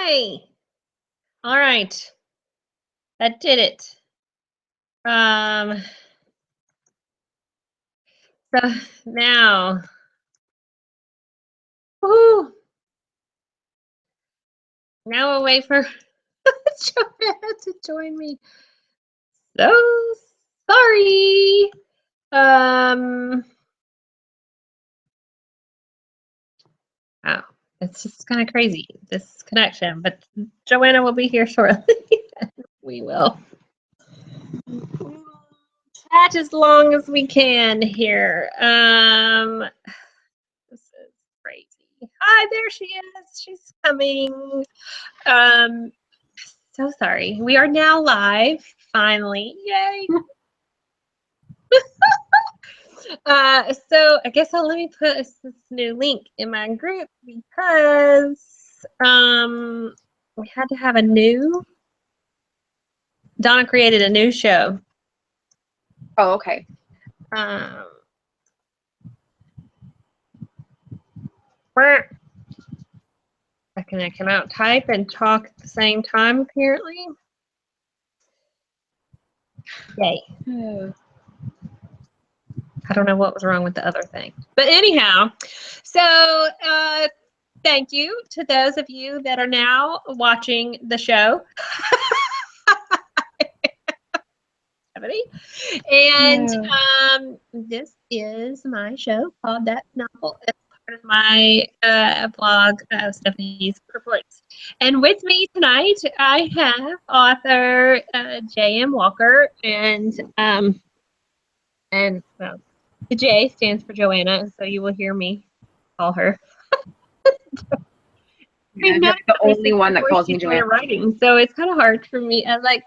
Hi. All right. That did it. So now, woo, now we'll wait for Joanna to join me. So sorry. Wow, it's just kind of crazy, this connection, but Joanna will be here shortly. We will chat as long as we can here. This is crazy. Hi, there she is. She's coming. So sorry. We are now live, finally. Yay. So I guess let me put this new link in my group because we had to have a new, Donna created a new show. Oh, okay. I cannot type and talk at the same time, apparently. Yay. I don't know what was wrong with the other thing. But anyhow, so thank you to those of you that are now watching the show. And this is my show called That Novel. It's part of my blog, Stephanie's Reports. And with me tonight, I have author J.M. Walker, and well, the J stands for Joanna, so you will hear me call her. Yeah, that's the only one that calls me Joanna. Writing, so it's kind of hard for me. I like,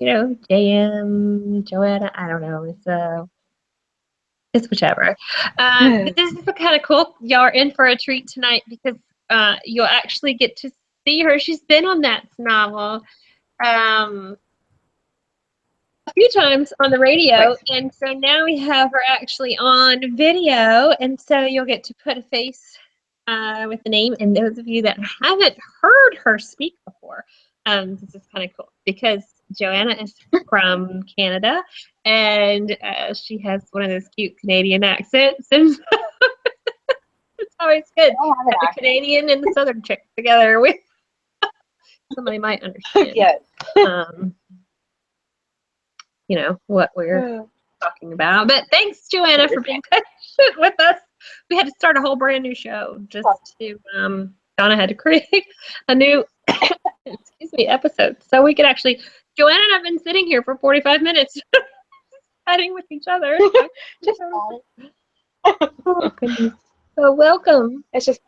JM, Joanna. I don't know. It's whichever. But this is kind of cool. Y'all are in for a treat tonight because you'll actually get to see her. She's been on that novel a few times on the radio, and so now we have her actually on video, and so you'll get to put a face with the name. And those of you that haven't heard her speak before, this is kind of cool because Joanna is from Canada, and she has one of those cute Canadian accents, and it's always good. The Canadian and the Southern chick together with somebody might understand. Yes. What we're talking about. But thanks, Joanna, for being patient with us. We had to start a whole brand new show just to Donna had to create a new episode so we could actually. Joanna and I've been sitting here for 45 minutes chatting with each other. Oh, goodness. So welcome. It's just.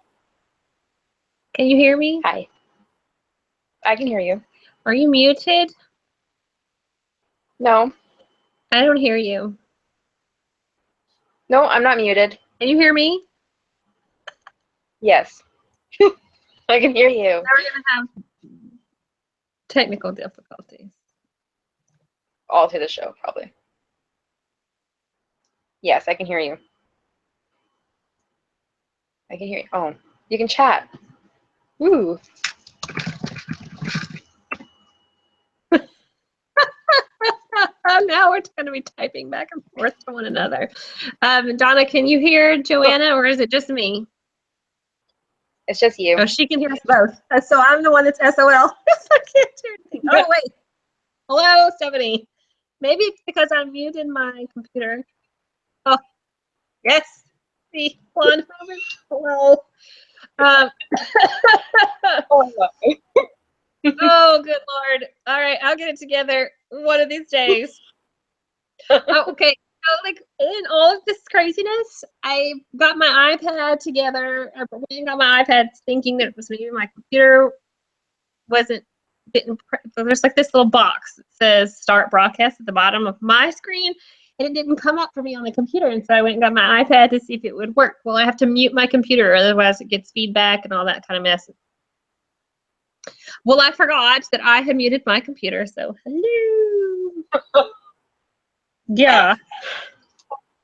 Can you hear me? Hi. I can hear you. Are you muted? No. I don't hear you. No, I'm not muted. Can you hear me? Yes. I can hear you. We're going to have technical difficulties. All through the show, probably. Yes, I can hear you. I can hear you. Oh, you can chat. Ooh. Now we're going to be typing back and forth to one another. Donna, can you hear Joanna, or is it just me? It's just you. Oh, she can hear us both. So I'm the one that's SOL. I can't do anything. Oh, wait. Hello, Stephanie. Maybe it's because I muted my computer. Oh, yes. See, blonde moment. Hello. Oh, good Lord. All right, I'll get it together one of these days. Okay, so like in all of this craziness, I got my iPad together. I got my iPad thinking that it was maybe my computer there's like this little box that says start broadcast at the bottom of my screen, and it didn't come up for me on the computer, and so I went and got my iPad to see if it would work. Well, I have to mute my computer, otherwise it gets feedback and all that kind of mess. Well, I forgot that I had muted my computer, so hello. Yeah.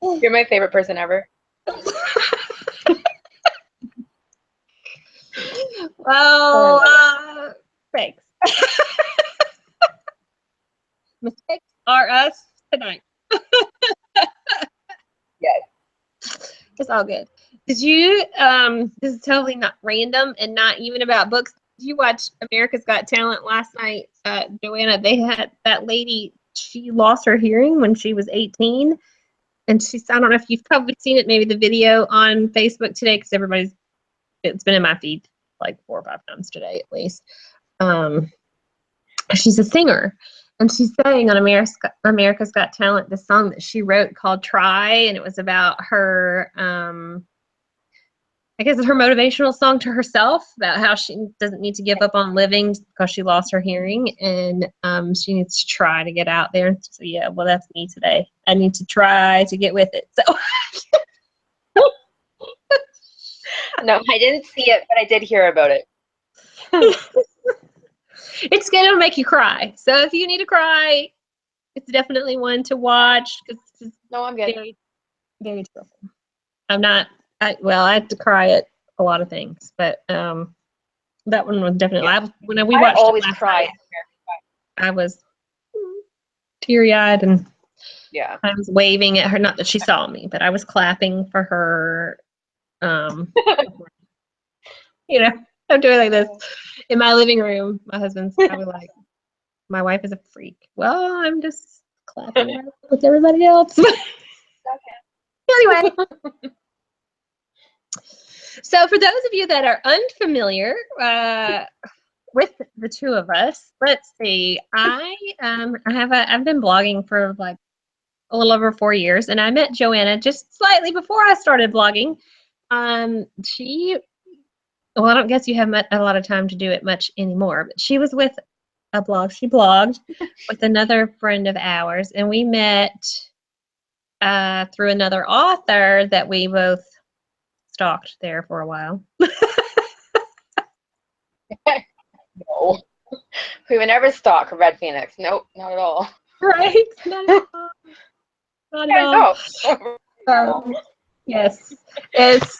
You're my favorite person ever. Well, It's all good. Did you, this is totally not random and not even about books. Did you watch America's Got Talent last night? Joanna, they had that lady, she lost her hearing when she was 18. And I don't know if you've probably seen it, maybe the video on Facebook today, because it's been in my feed like 4 or 5 times today at least. She's a singer, and she sang on America's Got Talent this song that she wrote called Try, and it was about her, I guess it's her motivational song to herself about how she doesn't need to give up on living because she lost her hearing, and she needs to try to get out there. So yeah, well, that's me today. I need to try to get with it. So No, I didn't see it, but I did hear about it. it's going to make you cry. So if you need to cry, it's definitely one to watch. No, I'm good. Very, very terrible. I had to cry at a lot of things, but that one was definitely. Yeah. When we watched always it last cry. night, I was teary-eyed, and Yeah. I was waving at her. Not that she saw me, but I was clapping for her. You know, I'm doing like this in my living room. My husband's probably like, "My wife is a freak." Well, I'm just clapping with everybody else. Anyway. So for those of you that are unfamiliar with the two of us, let's see. I've been blogging for like a little over 4 years, and I met Joanna just slightly before I started blogging. I don't guess you have a lot of time to do it much anymore, but she was with a blog. She blogged with another friend of ours, and we met through another author that we both stalked there for a while. No. We would never stalk Red Phoenix. Nope, not at all. Right? Not at all. Not at all. Yes. It's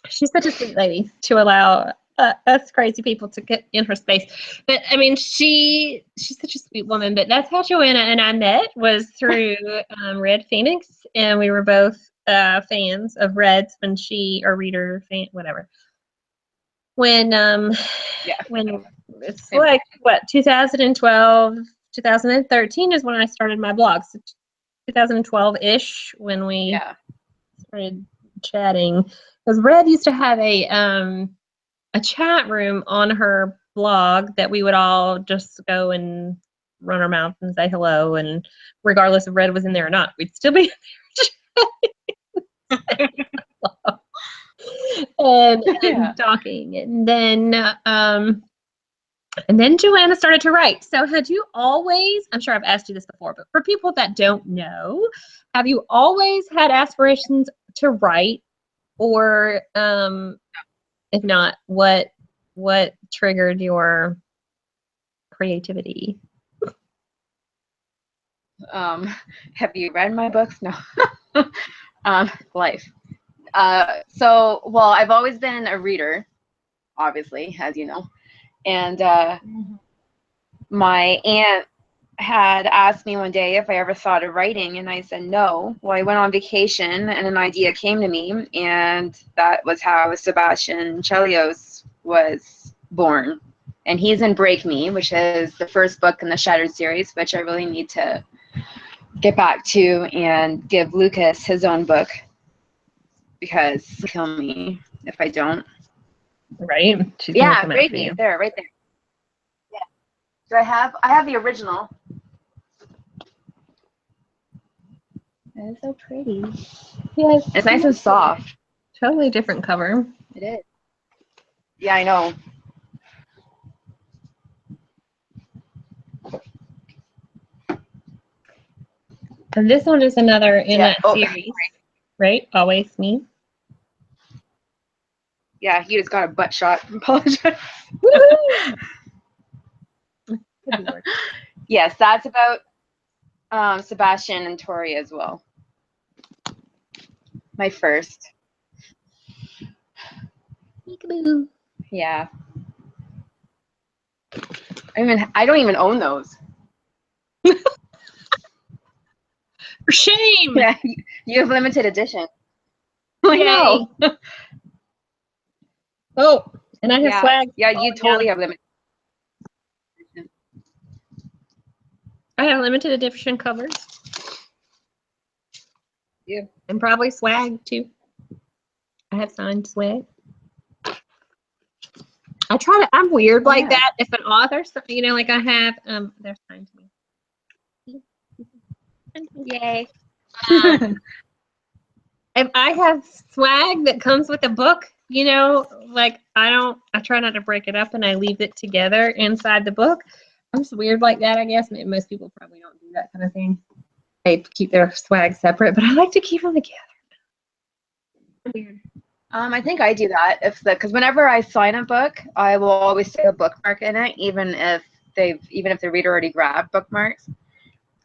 she's such a sweet lady to allow us crazy people to get in her space. But I mean, she's such a sweet woman. But that's how Joanna and I met, was through Red Phoenix, and we were both fans of Red's when reader fan, whatever. When it's like what 2012, 2013 is when I started my blog. So 2012-ish when we started chatting, because Red used to have a chat room on her blog that we would all just go and run our mouth and say hello, and regardless if Red was in there or not, we'd still be and talking. And then Joanna started to write. So had you always, I'm sure I've asked you this before, but for people that don't know, have you always had aspirations to write? Or if not, what triggered your creativity? Have you read my books? No. Life. Well, I've always been a reader, obviously, as you know. And my aunt had asked me one day if I ever thought of writing, and I said no. Well, I went on vacation, and an idea came to me, and that was how Sebastian Chelios was born. And he's in Break Me, which is the first book in the Shattered series, which I really need to get back to and give Lucas his own book, because he'll kill me if I don't. Right? She's Break Me, there, right there. Yeah. Do I have the original. That is so pretty. Yes. It's nice and soft. Totally different cover. It is. Yeah, I know. And this one is another in that series, right? Always Me. Yeah, he just got a butt shot. Apologize. Yes, that's about Sebastian and Tori as well. My first. Peekaboo. Yeah. I don't even own those. For shame. Yeah, you have limited edition. I know. Oh, and I have Yeah, swag. yeah, you totally have limited edition. I have limited edition covers. Yeah. And probably swag too. I have signed swag. I'm weird like Yeah. that. If an author, you know, like I have, they're signed to me. Yay. If I have swag that comes with a book, you know, like I try not to break it up and I leave it together inside the book. I'm just weird like that, I guess. Maybe most people probably don't do that kind of thing. They keep their swag separate, but I like to keep them together. Weird. I think I do that because whenever I sign a book, I will always stick a bookmark in it, even if the reader already grabbed bookmarks.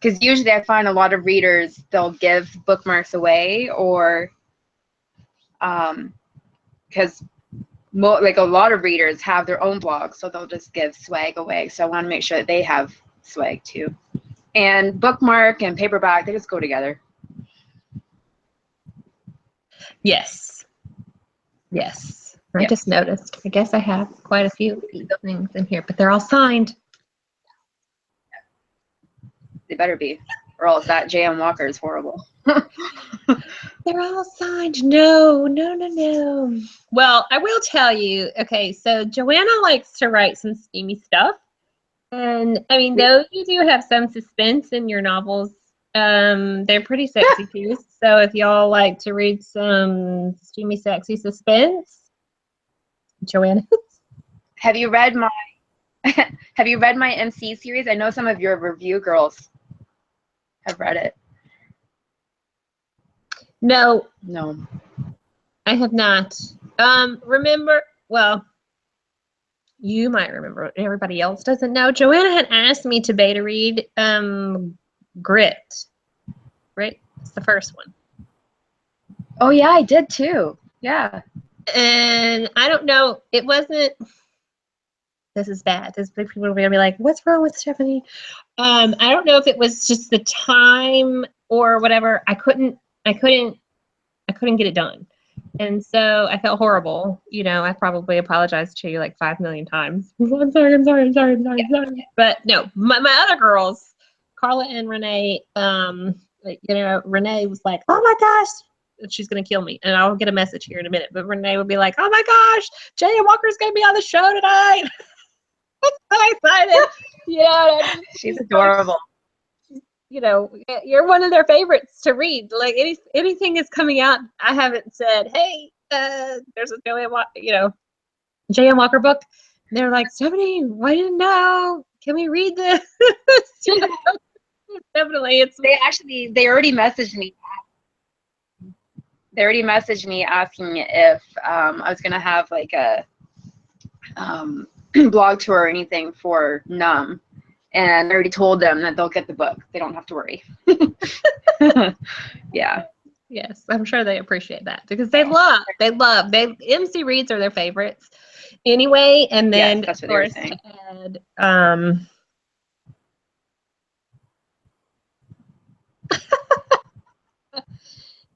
Because usually I find a lot of readers, they'll give bookmarks away, or because like a lot of readers have their own blogs, so they'll just give swag away. So I want to make sure that they have swag too. And bookmark and paperback, they just go together. Yes. Yes. I just noticed. I guess I have quite a few of these things in here, but they're all signed. They better be, or else that J.M. Walker is horrible. They're all signed. No. Well, I will tell you. Okay, so Joanna likes to write some steamy stuff. And I mean, though you do have some suspense in your novels, they're pretty sexy too. So if y'all like to read some steamy, sexy suspense, Joanna. Have you read my MC series? I know some of your review girls have read it. No, I have not. Well, you might remember. Everybody else doesn't know. Joanna had asked me to beta read Grit. Right? It's the first one. Oh yeah, I did too. Yeah. And I don't know. It wasn't. This is bad. People are gonna be like, "What's wrong with Stephanie?" I don't know if it was just the time or whatever. I couldn't get it done. And so I felt horrible. You know, I probably apologized to you like 5 million times. I'm sorry. But no, my other girls, Carla and Renee, you know, Renee was like, "Oh my gosh, she's going to kill me." And I'll get a message here in a minute. But Renee would be like, "Oh my gosh, J.M. Walker's going to be on the show tonight." I'm so excited. You know, she's adorable. You know, you're one of their favorites to read. Like anything is coming out, I haven't said, "Hey, there's a J.M. Walker book." And they're like, "Stephanie, I didn't know. Can we read this?" You know, definitely, They already messaged me. They already messaged me asking if I was gonna have like a blog tour or anything for Numb. And I already told them that they'll get the book. They don't have to worry. Yeah. Yes, I'm sure they appreciate that because they MC reads are their favorites anyway. And then yes, that's of what course they were saying. to add,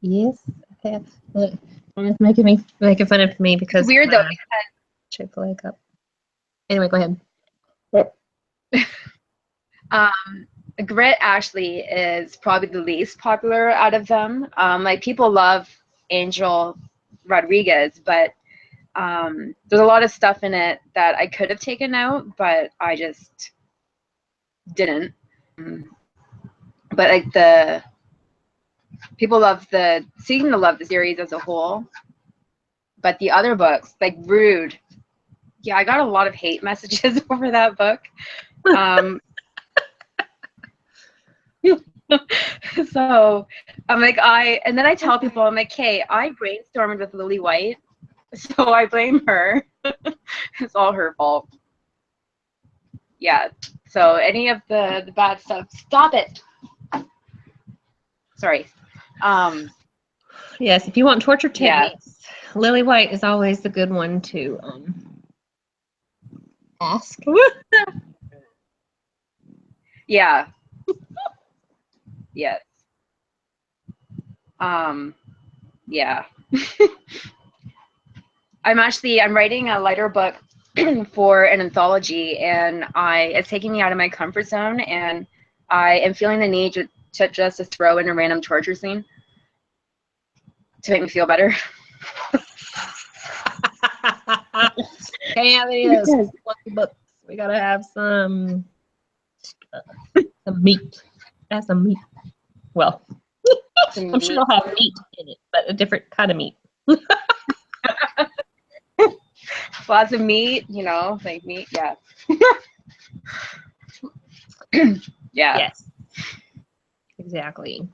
yes, okay. It's making fun of me because It's weird though. Chick-fil-A cup. Anyway, go ahead. Grit actually is probably the least popular out of them. Like people love Angel Rodriguez, but there's a lot of stuff in it that I could have taken out, but I just didn't. But like the people seem to love the series as a whole. But the other books, like Rude, yeah, I got a lot of hate messages over that book. So I'm like, and then I tell people, I'm like, hey, I brainstormed with Lily White, so I blame her. It's all her fault. Yeah. So any of the bad stuff, stop it. Sorry. Yes, if you want torture techniques, Lily White is always the good one to ask. Yeah. Yes. Yeah. I'm writing a lighter book for an anthology, and it's taking me out of my comfort zone, and I am feeling the need to just throw in a random torture scene to make me feel better. Can't have any of those fluffy books. We gotta have some meat. Have some meat. Well, I'm sure it'll have meat in it, but a different kind of meat. Lots of meat, like meat. Yeah. Yeah. Yes. Exactly.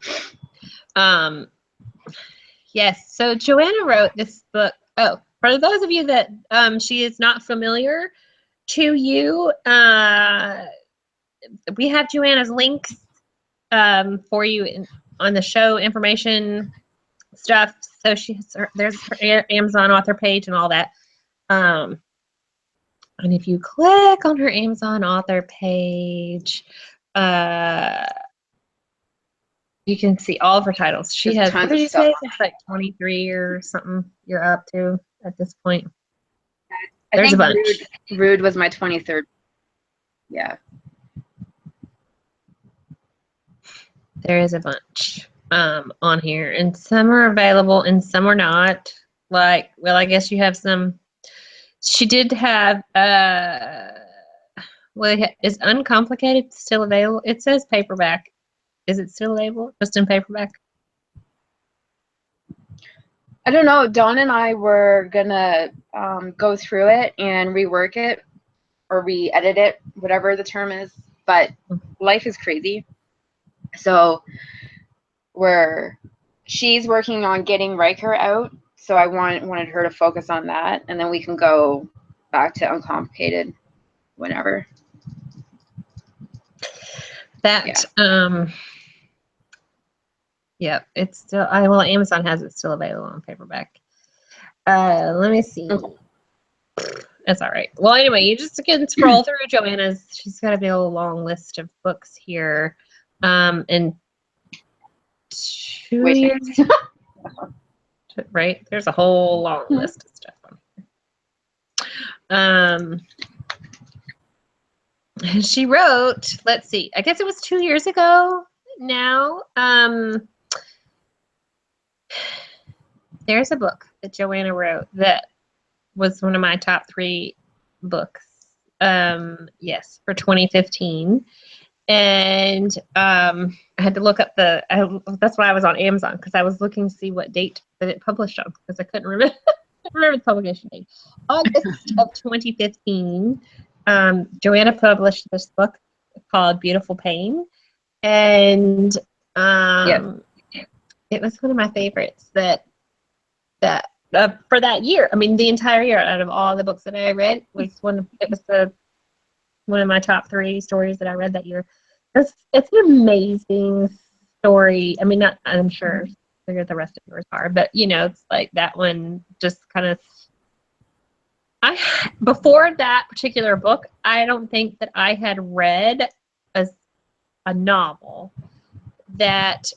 Yes. So Joanna wrote this book. Oh, for those of you that she is not familiar to you, we have Joanna's links for you on the show information stuff. So there's her Amazon author page and all that. And if you click on her Amazon author page, you can see all of her titles. She has, what did you say? It's like 23 or something you're up to at this point. There's a bunch. Rude was my 23rd. Yeah. There is a bunch on here, and some are available and some are not. Like, well, I guess you have some. She did have is Uncomplicated still available? It says paperback. Is it still available? Just in paperback? I don't know. Dawn and I were gonna go through it and rework it or re-edit it, whatever the term is. But life is crazy, so she's working on getting Riker out. So I wanted her to focus on that, and then we can go back to Uncomplicated whenever. Yeah, it's still, well, Amazon has it still available on paperback. Let me see. That's all right. Well, anyway, you just can scroll through Joanna's. She's got a big old long list of books here. And 2 years, right? There's a whole long list of stuff on here. She wrote, let's see, I guess it was 2 years ago now. There's a book that Joanna wrote that was one of my top 3 books. Yes, for 2015. And I had to look up that's why I was on Amazon, because I was looking to see what date that it published on, because I couldn't remember the publication date. August of 2015. Joanna published this book called Beautiful Pain. And it was one of my favorites that for that year. I mean, the entire year, out of all the books that I read, was one of my top 3 stories that I read that year. It's an amazing story. I mean, I'm sure the rest of yours are, but it's like that one just kind of. Before that particular book, I don't think that I had read a novel that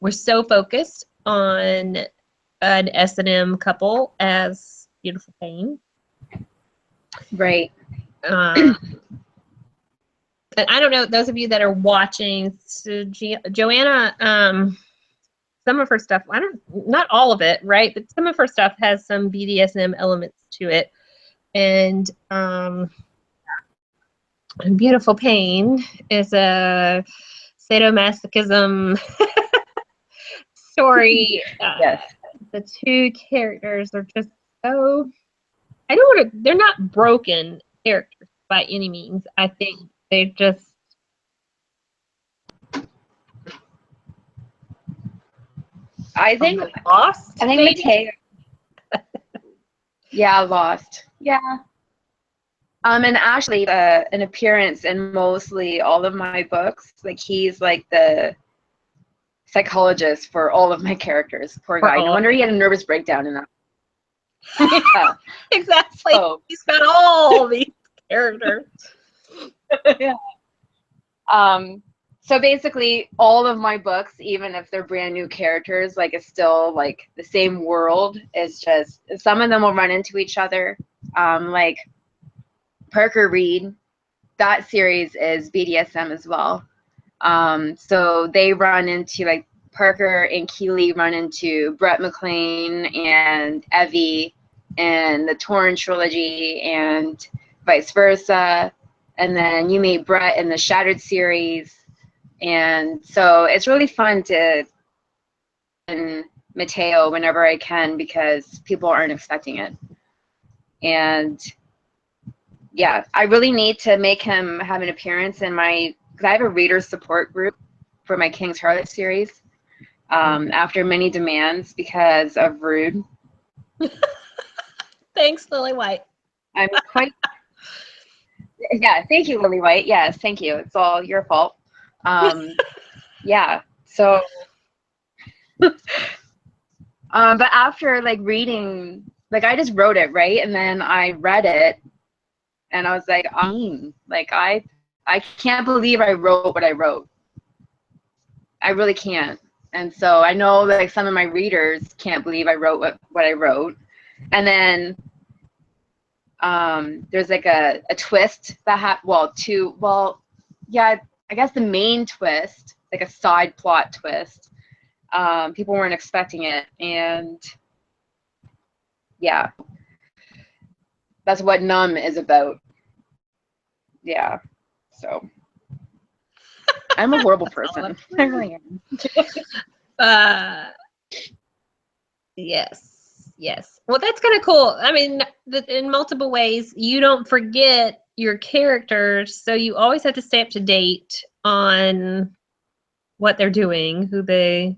was so focused on an S&M couple as Beautiful Pain. Right. And I don't know, those of you that are watching, so Joanna, some of her stuff, not all of it, right? But some of her stuff has some BDSM elements to it. And Beautiful Pain is a sadomasochism story. Yes. The 2 characters are just so, they're not broken characters by any means. I think they just, lost. I think Mateo. Yeah, lost. Yeah. And Ashley, an appearance in mostly all of my books. Like, he's like the psychologist for all of my characters. Poor guy. No wonder he had a nervous breakdown in that. Yeah. Exactly. Oh. He's got all these characters. Yeah. So basically, all of my books, even if they're brand new characters, like it's still like the same world. It's just some of them will run into each other. Like Parker Reed, that series is BDSM as well. So they run into like Parker and Keeley run into Brett McLean and Evie in the Torn trilogy and vice versa. And then you meet Brett in the Shattered series. And so it's really fun to and Mateo whenever I can because people aren't expecting it. And yeah, I really need to make him have an appearance in my, because I have a reader support group for my King's Harlot series after many demands because of Rude. Thanks, Lily White. I'm quite, yeah, thank you, Lily White. Yes, thank you. It's all your fault. Yeah, so, but after like reading, like I just wrote it, right? And then I read it and I was like, I can't believe I wrote what I wrote. I really can't. And so I know like some of my readers can't believe I wrote what I wrote. And then there's like a twist that yeah, I guess the main twist, like a side plot twist. People weren't expecting it, and yeah, that's what Numb is about. Yeah, so I'm a horrible person. I really am. Yes. Well, that's kind of cool. I mean, in multiple ways, you don't forget your characters, so you always have to stay up to date on what they're doing, who they,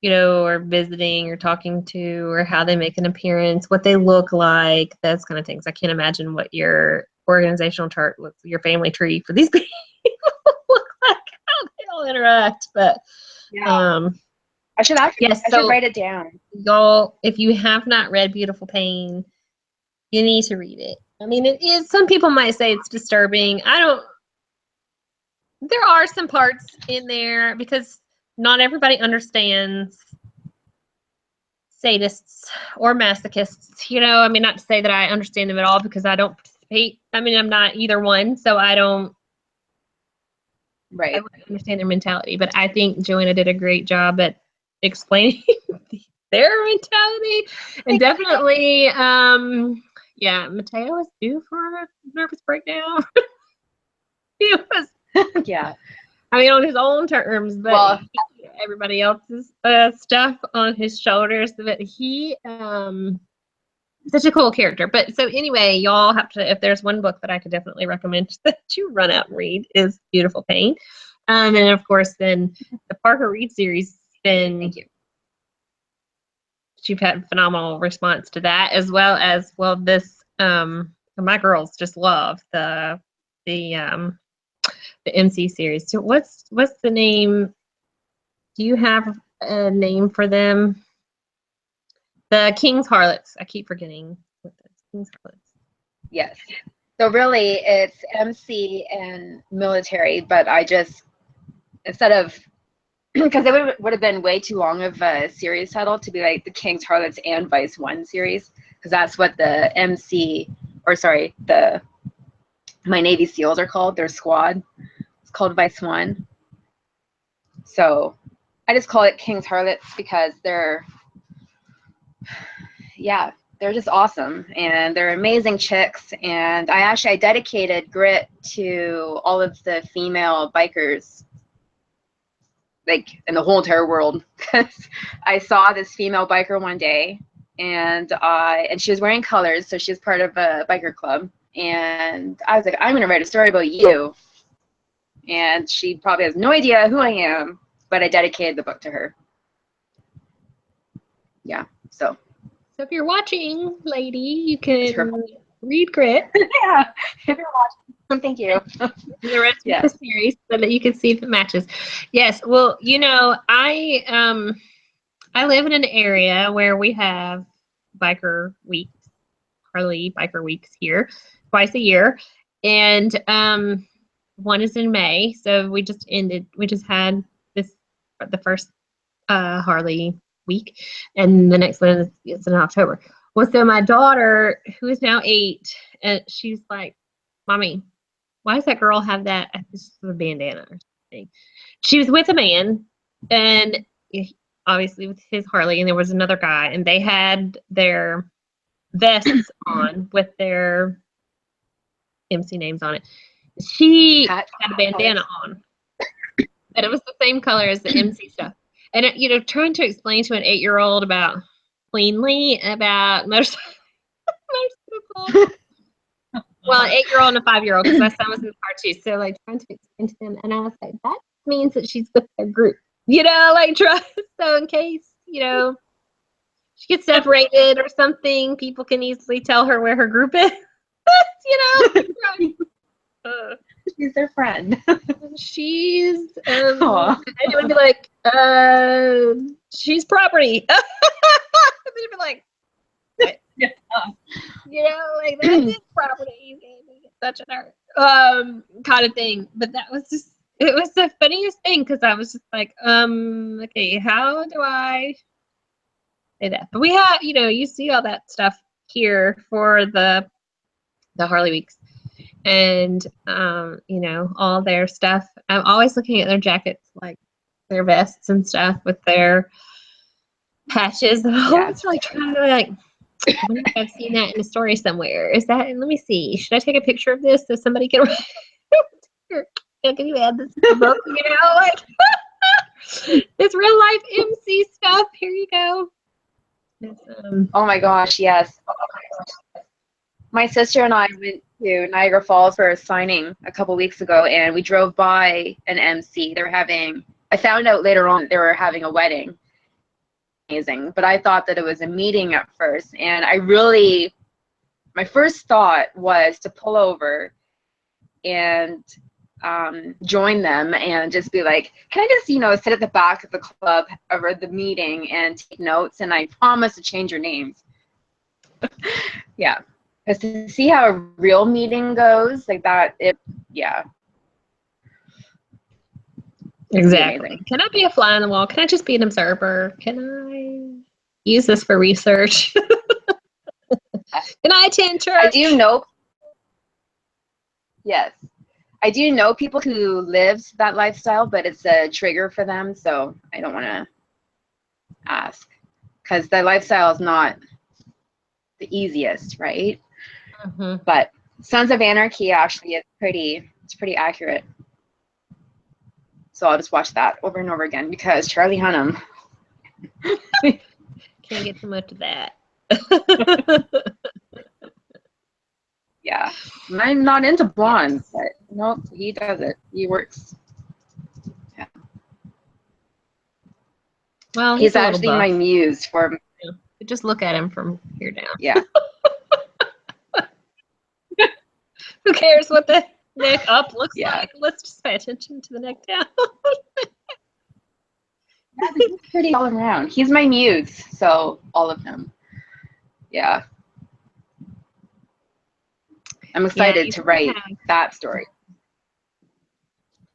are visiting or talking to, or how they make an appearance, what they look like, those kind of things. I can't imagine what your organizational chart with your family tree for these people look like, how they all interact, but yeah. I should write it down. Y'all, if you have not read Beautiful Pain, you need to read it. I mean, it is, some people might say it's disturbing. There are some parts in there because not everybody understands sadists or masochists. I mean, not to say that I understand them at all because I don't participate. I mean, I'm not either one, so I don't understand their mentality. But I think Joanna did a great job at explaining their mentality, and definitely Mateo was due for a nervous breakdown. He was I mean, on his own terms, but everybody else's stuff on his shoulders. But he such a cool character. But so anyway, y'all have to, if there's one book that I could definitely recommend that you run out and read, is Beautiful Pain. And of course then the Parker Reed series, then thank you. You've had phenomenal response to that, as well as this my girls just love the MC series. So what's the name? Do you have a name for them? The King's Harlots. I keep forgetting what that's. King's Harlots. Yes. So really it's MC and military, but I just, instead of, because it would have been way too long of a series title to be like the King's Harlots and Vice 1 series, because that's what the my Navy SEALs are called, their squad. It's called Vice 1. So I just call it King's Harlots because they're just awesome, and they're amazing chicks. And I dedicated Grit to all of the female bikers, like in the whole entire world, because I saw this female biker one day, and she was wearing colors, so she's part of a biker club, and I was like, I'm gonna write a story about you. And she probably has no idea who I am, but I dedicated the book to her. Yeah, so if you're watching, lady, you can read Grit. Yeah, if you're watching, thank you. The rest of the series so that you can see if it matches. Yes, well, I live in an area where we have biker weeks, Harley biker weeks here, twice a year, and one is in May, so we just had the first Harley week, and the next one is in October. Well, so my daughter, who is now 8, and she's like, "Mommy, why does that girl have that? This is a bandana or something." She was with a man, and obviously with his Harley, and there was another guy, and they had their vests on with their MC names on it. She had a bandana on, and it was the same color as the MC stuff. And trying to explain to an 8-year-old about cleanly about motorcycle. Well, an 8-year-old and a 5-year-old, because my son was in the car too. So like trying to explain to them, and I was like, that means that she's with their group, like try. So in case she gets separated or something, people can easily tell her where her group is. She's their friend. She's and it would be like, she's property. They'd be like, what? Like that's his property. Such an art kind of thing. But that was it was the funniest thing, because I was just like, okay, how do I say that? But we have, you see all that stuff here for the Harley Weeks. And all their stuff. I'm always looking at their jackets, like their vests and stuff with their patches. I'm always like trying to like, I wonder if I've seen that in a story somewhere. Is that? Let me see. Should I take a picture of this so somebody can? Can you add this to the book? Like this real life MC stuff. Here you go. Oh my gosh, yes. My sister and I went to Niagara Falls for a signing a couple weeks ago, and we drove by an MC. I found out later on they were having a wedding. Amazing. But I thought that it was a meeting at first, and my first thought was to pull over and join them and just be like, can I just, sit at the back of the club or the meeting and take notes, and I promise to change your names. Yeah. Because to see how a real meeting goes, like that, Exactly. Can I be a fly on the wall? Can I just be an observer? Can I use this for research? Can I attend church? I do know. Yes. I do know people who live that lifestyle, but it's a trigger for them, so I don't want to ask. Because the lifestyle is not the easiest, right? Mm-hmm. But Sons of Anarchy actually it's pretty accurate. So I'll just watch that over and over again because Charlie Hunnam. Can't get too much of that. Yeah. I'm not into blondes, but nope, he does it. He works. Yeah. Well, he's actually my muse for just look at him from here down. Yeah. Who cares what the neck up looks like? Let's just pay attention to the neck down. Yeah, he's pretty all around. He's my muse, so all of them. Yeah. I'm excited to write that story.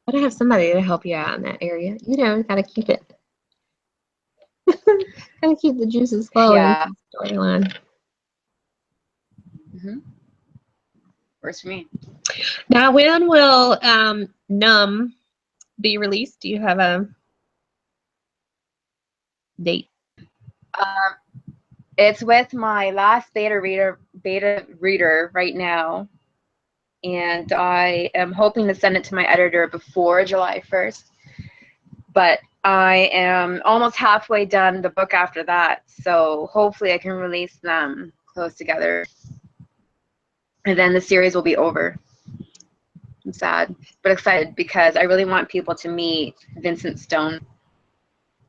Gotta have somebody to help you out in that area. Gotta keep it. Gotta keep the juices flowing. Yeah. Storyline. Mm-hmm. Works for me. Now, when will Numb be released? Do you have a date? It's with my last beta reader right now, and I am hoping to send it to my editor before July 1st. But I am almost halfway done the book after that, so hopefully I can release them close together. And then the series will be over. I'm sad, but excited because I really want people to meet Vincent Stone.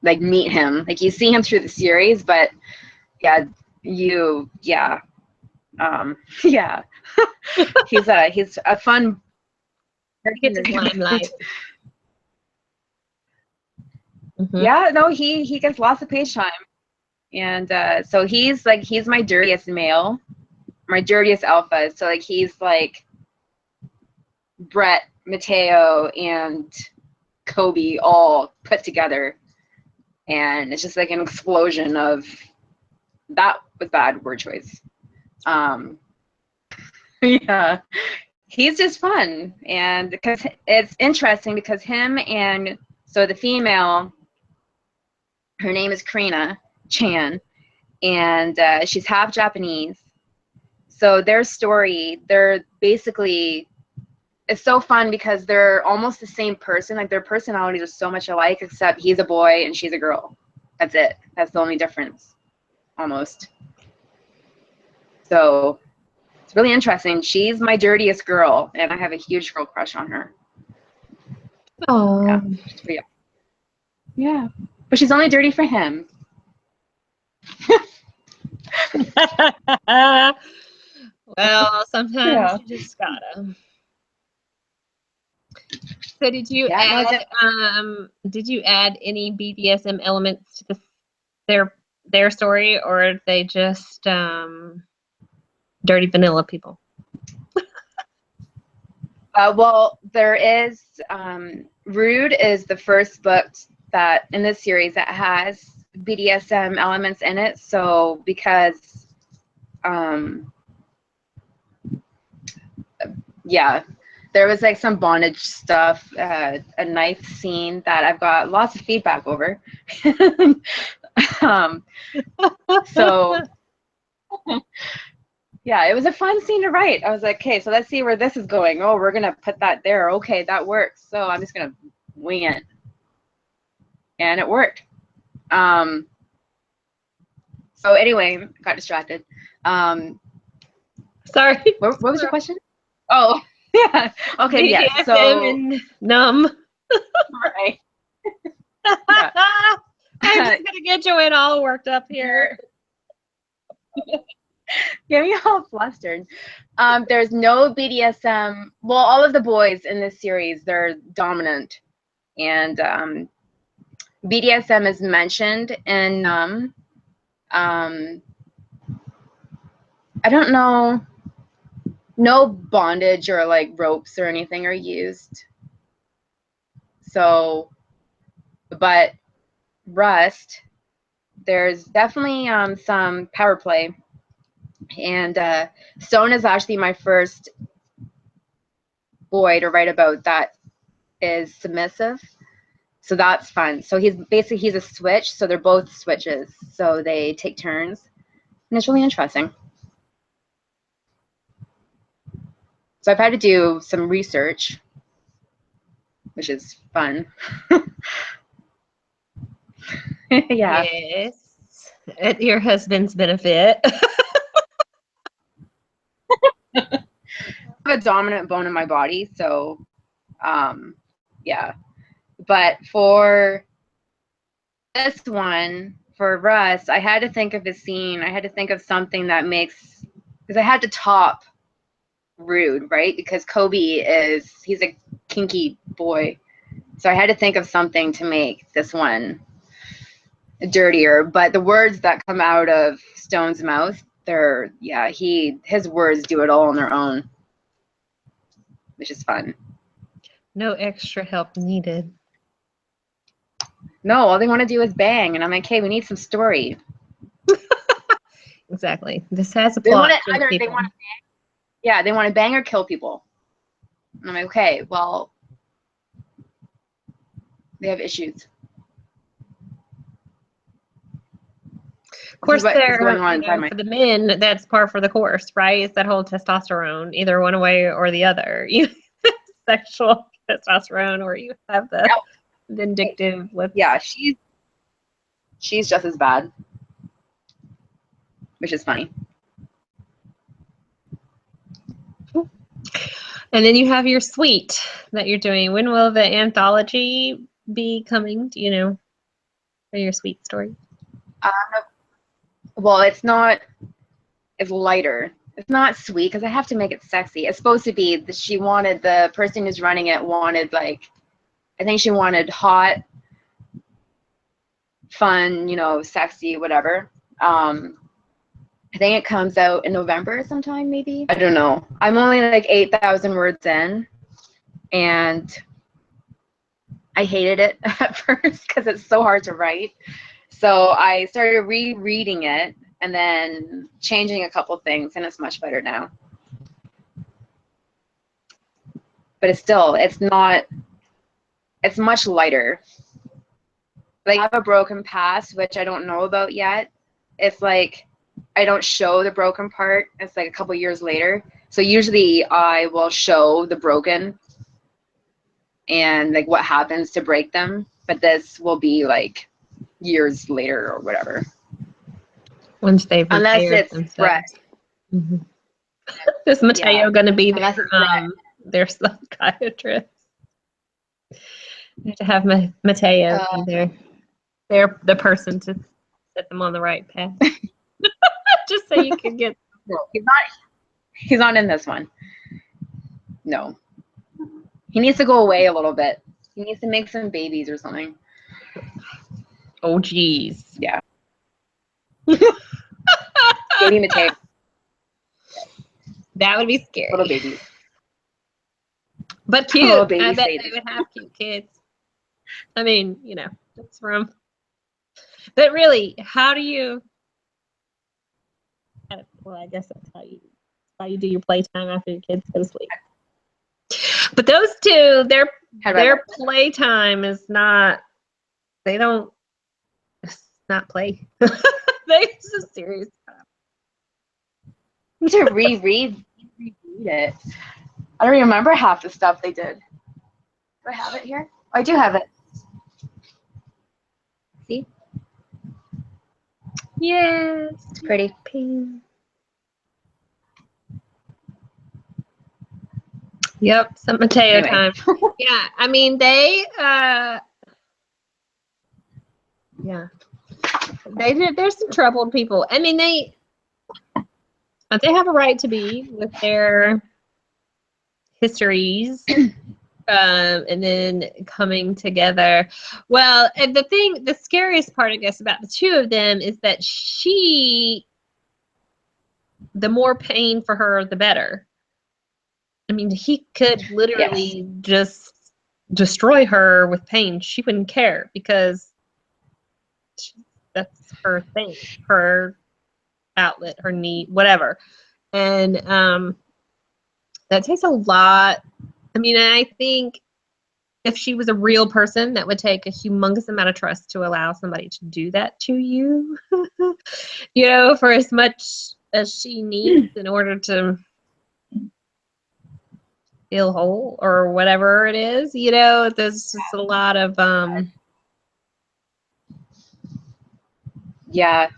Like, meet him. Like, you see him through the series, but yeah, yeah. He's a fun. He gets his limelight. Mm-hmm. Yeah, no, he gets lots of page time. And so he's my dirtiest male, my dirtiest alpha. So like he's like Brett Mateo and Kobe all put together, and it's just like an explosion of that was bad word choice. Yeah, he's just fun, and because it's interesting because him and so the female, her name is Karina Chan, and she's half Japanese. So their story, they're basically, it's so fun because they're almost the same person. Like their personalities are so much alike, except he's a boy and she's a girl. That's it. That's the only difference, almost. So it's really interesting. She's my dirtiest girl, and I have a huge girl crush on her. Oh. Yeah. Yeah. But she's only dirty for him. Well, sometimes you just gotta. So did you add any BDSM elements to their story, or are they just dirty vanilla people? Well, there is Rude is the first book that in this series that has BDSM elements in it. So because yeah, there was like some bondage stuff, a knife scene that I've got lots of feedback over. So yeah, it was a fun scene to write. I was like, okay, so let's see where this is going. Oh, we're gonna put that there. Okay, that works. So I'm just gonna wing it, and it worked. So anyway, got distracted. Sorry. What was your question? Oh, yeah. Okay, yeah. So and numb. right. Yeah. I'm just gonna get Joanne all worked up here. Get me all flustered. There's no BDSM. Well, all of the boys in this series, they're dominant, and BDSM is mentioned in I don't know. No bondage or like ropes or anything are used. So, but Rust, there's definitely some power play. And Stone is actually my first boy to write about that is submissive. So that's fun. So he's a switch. So they're both switches. So they take turns. And it's really interesting. So I've had to do some research, which is fun. Yeah. Yes. At your husband's benefit. I have a dominant bone in my body, so yeah. But for this one, for Russ, I had to think of a scene. I had to think of something that makes, because I had to top Rude, right? Because Kobe he's a kinky boy. So I had to think of something to make this one dirtier. But the words that come out of Stone's mouth, his words do it all on their own, which is fun. No extra help needed. No, all they want to do is bang, and I'm like, hey, we need some story. Exactly. This has a plot. They want to bang or kill people. And I'm like, okay, well, they have issues. Of course, for the men, that's par for the course, right? It's that whole testosterone, either one way or the other. You sexual testosterone, or you have the vindictive. Yeah, she's just as bad, which is funny. And then you have your suite that you're doing. When will the anthology be coming? Do you know? For your suite story? Well, it's lighter. It's not sweet because I have to make it sexy. It's supposed to be the person who's running it wanted, like, I think she wanted hot, fun, sexy, whatever. I think it comes out in November sometime, maybe. I don't know. I'm only like 8,000 words in. And I hated it at first because it's so hard to write. So I started rereading it and then changing a couple things, and it's much better now. But it's much lighter. Like, I have a broken past, which I don't know about yet. It's like I don't show the broken part. It's like a couple years later. So usually I will show the broken and like what happens to break them. But this will be like years later or whatever. Once they've Unless repaired it's themselves. Brett. Mm-hmm. Is Mateo going to be their psychiatrist? You have to have Mateo be they're the person to set them on the right path. Just so you can get. No, he's not in this one. No. He needs to go away a little bit. He needs to make some babies or something. Oh, geez. Yeah. Baby Mateo. That would be scary. Little babies. But cute. Little baby I bet stages. they would have cute kids. I mean, you know, that's from. But really, how do you? Well, I guess that's how you do your playtime after your kids go to sleep. But those two, their playtime is not. They don't. It's not play. It's a serious time. To reread it. I don't remember half the stuff they did. Do I have it here? Oh, I do have it. See? Yes. It's pretty. Pink. Yep, some Mateo time. Yeah, I mean they're some troubled people. I mean they have a right to be with their histories, and then coming together. Well, and the scariest part, I guess, about the two of them is that the more pain for her, the better. I mean, he could literally just destroy her with pain. She wouldn't care because that's her thing, her outlet, her need, whatever. And that takes a lot. I mean, I think if she was a real person, that would take a humongous amount of trust to allow somebody to do that to you, you know, for as much as she needs in order to feel whole or whatever it is, you know. There's just a lot of yeah,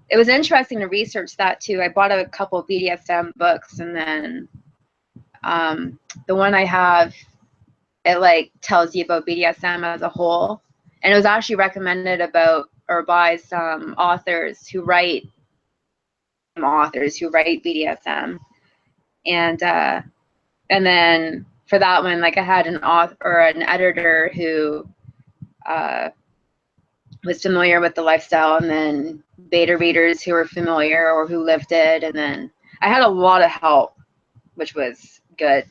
it was interesting to research that too. I bought a couple BDSM books, and then the one I have, it like tells you about BDSM as a whole, and it was actually recommended by some authors who write BDSM. And then for that one, like, I had an author or an editor who was familiar with the lifestyle, and then beta readers who were familiar or who lived it, and then I had a lot of help, which was good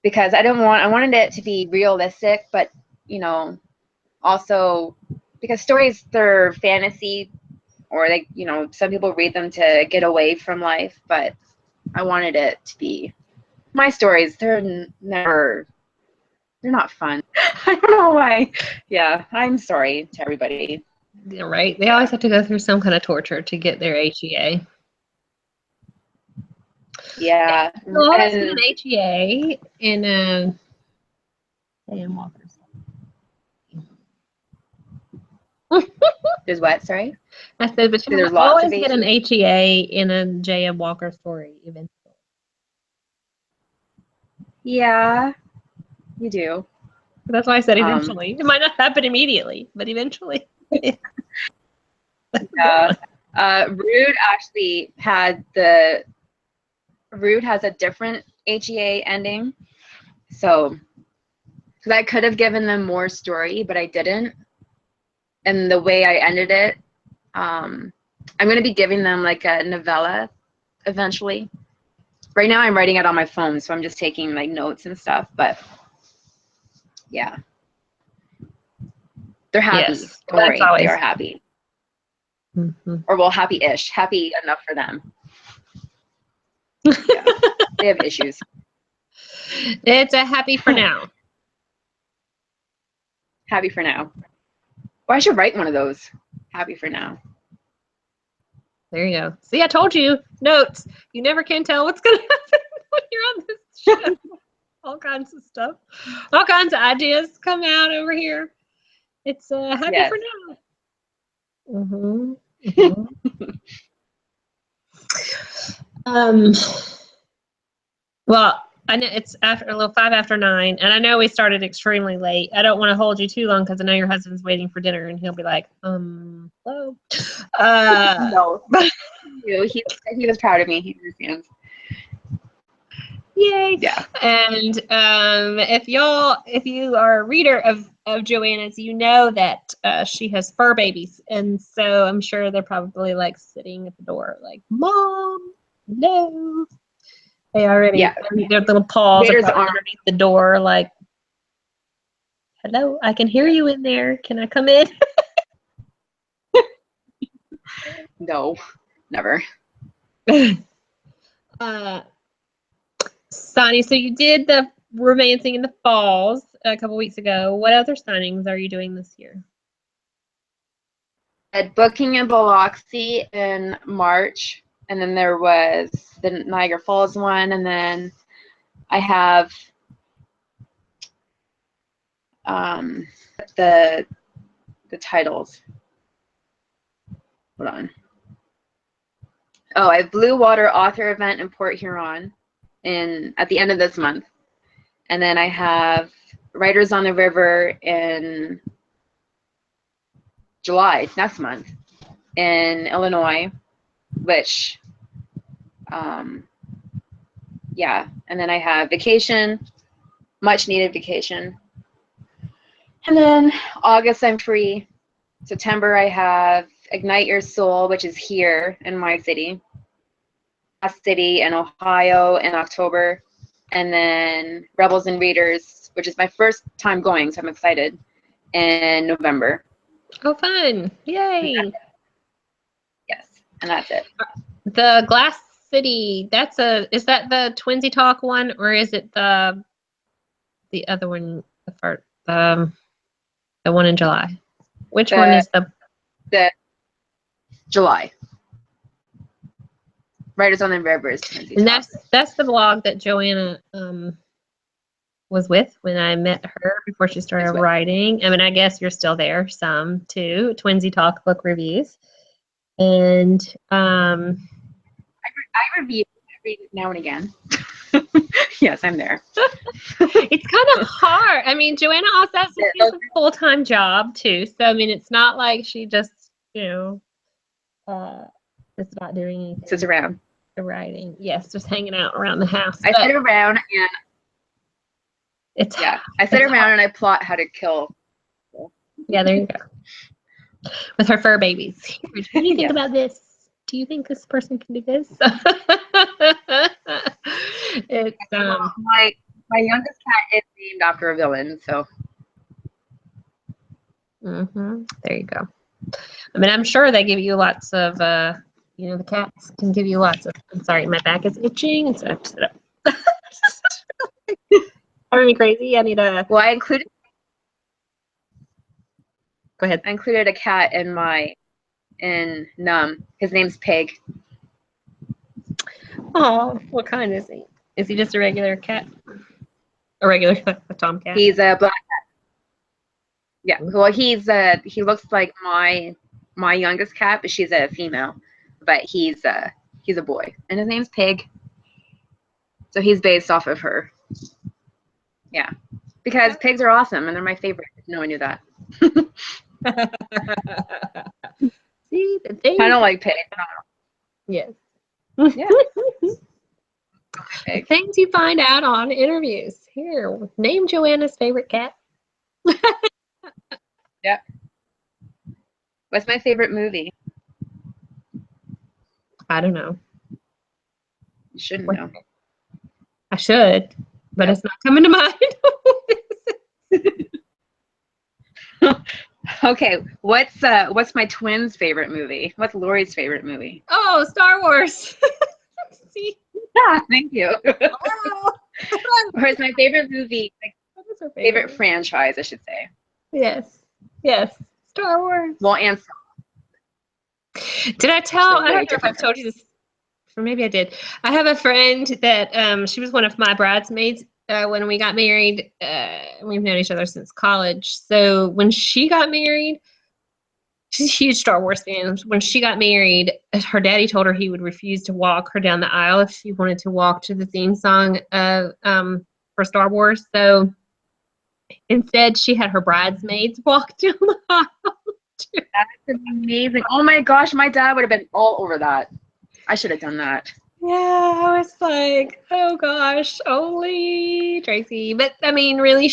because I wanted it to be realistic, but you know, also because stories, they're fantasy, or like, you know, some people read them to get away from life, but I wanted it to be my stories. They're not fun. I don't know why. Yeah, I'm sorry to everybody. Yeah, right. They always have to go through some kind of torture to get their HEA. Yeah. Well, I was an HEA in J.M. Walker's. There's what? Sorry? I said, but There's you always get an HEA in a J.M. Walker story eventually. Yeah, you do. That's why I said eventually. It might not happen immediately, but eventually. Yeah. Rude actually Rude has a different HEA ending. So, because I could have given them more story, but I didn't. And the way I ended it, I'm going to be giving them like a novella eventually. Right now I'm writing it on my phone, so I'm just taking like notes and stuff, but yeah. They're happy. Yes. Don't That's worry. They always are happy. Mm-hmm. Or well, happy-ish. Happy enough for them. Yeah. They have issues. It's a happy for now. Happy for now. Well, I should write one of those. Happy for now. There you go. See, I told you. Notes. You never can tell what's going to happen when you're on this show. All kinds of stuff. All kinds of ideas come out over here. It's happy Yes. for now. Mm-hmm. Mm-hmm. Well, I know it's after a little 5:09, and I know we started extremely late. I don't want to hold you too long because I know your husband's waiting for dinner, and he'll be like, hello. No. He was proud of me. He understands. Yay! Yeah. And if you are a reader of Joanna's, you know that she has fur babies, and so I'm sure they're probably like sitting at the door, like, "Mom, no." They already, their little paws are probably underneath the door, like, "Hello, I can hear you in there. Can I come in?" No, never. Sonny, so you did the Romancing in the Falls a couple weeks ago. What other signings are you doing this year? At booking in Biloxi in March, and then there was the Niagara Falls one, and then I have the titles. Hold on. Oh, I have Blue Water Author Event in Port Huron at the end of this month. And then I have Writers on the River in July, next month, in Illinois, which, yeah. And then I have Vacation, much needed vacation. And then August, I'm free. September, I have Ignite Your Soul, which is here in my city. City in Ohio in October. And then Rebels and Readers, which is my first time going, so I'm excited, in November. Oh, fun. Yay. Yes, and that's it. The Glass City, is that the Twinsy Talk one, or is it the other one, the one in July? Which one is the July? Writers on the Rivers. And that's the blog that Joanna was with when I met her before she started writing. I mean, I guess you're still there some too. Twinsy Talk Book Reviews. And I review every now and again. Yes, I'm there. It's kind of hard. I mean, Joanna also has a full-time job too. So I mean, it's not like she just, is not doing anything. Sits around. The writing. Yes, just hanging out around the house. I sit around and I sit around and I plot how to kill. Yeah, there you go. With her fur babies. What do you think about this? Do you think this person can do this? It's my youngest cat is named after a villain, so. There you go. I mean, I'm sure they give you lots of, the cats can give you lots of. I'm sorry, my back is itching, so I have to sit up. Are you crazy? I need a. Well, I included. Go ahead. I included a cat in Num. His name's Pig. Oh, what kind is he? Is he just a regular cat? A regular tomcat? He's a black cat. Yeah. Well, he looks like my youngest cat, but she's a female. But he's a boy, and his name's Pig. So he's based off of her. Yeah, because pigs are awesome and they're my favorite. No one knew that. See, the thing. I don't like pigs. Yes. Yeah. The things you find out on interviews. Here, name Joanna's favorite cat. Yeah. What's my favorite movie? I don't know. You shouldn't know. should, but Yep. it's not coming to mind. Okay, what's my twins' favorite movie? What's Lori's favorite movie? Oh, Star Wars. See? Yeah, thank you. Hello. Or is my favorite movie, like What is her favorite franchise, I should say. Yes. Yes. Star Wars. Well, and Did I tell? They're I way don't know if I've different. told you this, or maybe I did. I have a friend that she was one of my bridesmaids when we got married. We've known each other since college. So when she got married, she's a huge Star Wars fan. When she got married, her daddy told her he would refuse to walk her down the aisle if she wanted to walk to the theme song for Star Wars. So instead, she had her bridesmaids walk down the aisle. That's amazing. Oh my gosh, my dad would have been all over that. I should have done that. Yeah, I was like, oh gosh, only Tracy. But I mean, really,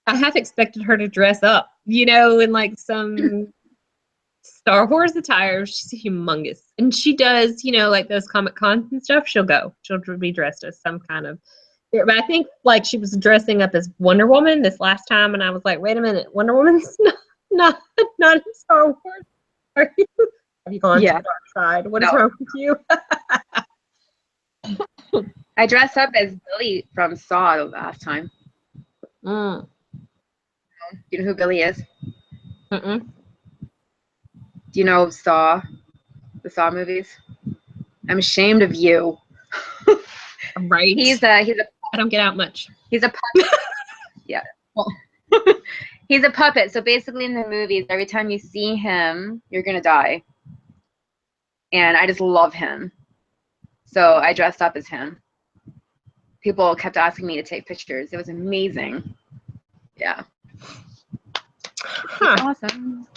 I half expected her to dress up, in like some Star Wars attire. She's humongous. And she does, like those Comic Cons and stuff. She'll go. She'll be dressed as some kind of. Yeah, but I think like she was dressing up as Wonder Woman this last time, and I was like, wait a minute, Wonder Woman's not in Star Wars. Are you? Have you gone to the dark side? What is wrong with you? I dressed up as Billy from Saw the last time. Mm. Do you know who Billy is? Mm-mm. Do you know Saw? The Saw movies? I'm ashamed of you. Right. He's a I don't get out much. He's a puppet. Yeah. Well, he's a puppet. So basically in the movies, every time you see him, you're going to die. And I just love him. So I dressed up as him. People kept asking me to take pictures. It was amazing. Yeah. Huh. Awesome.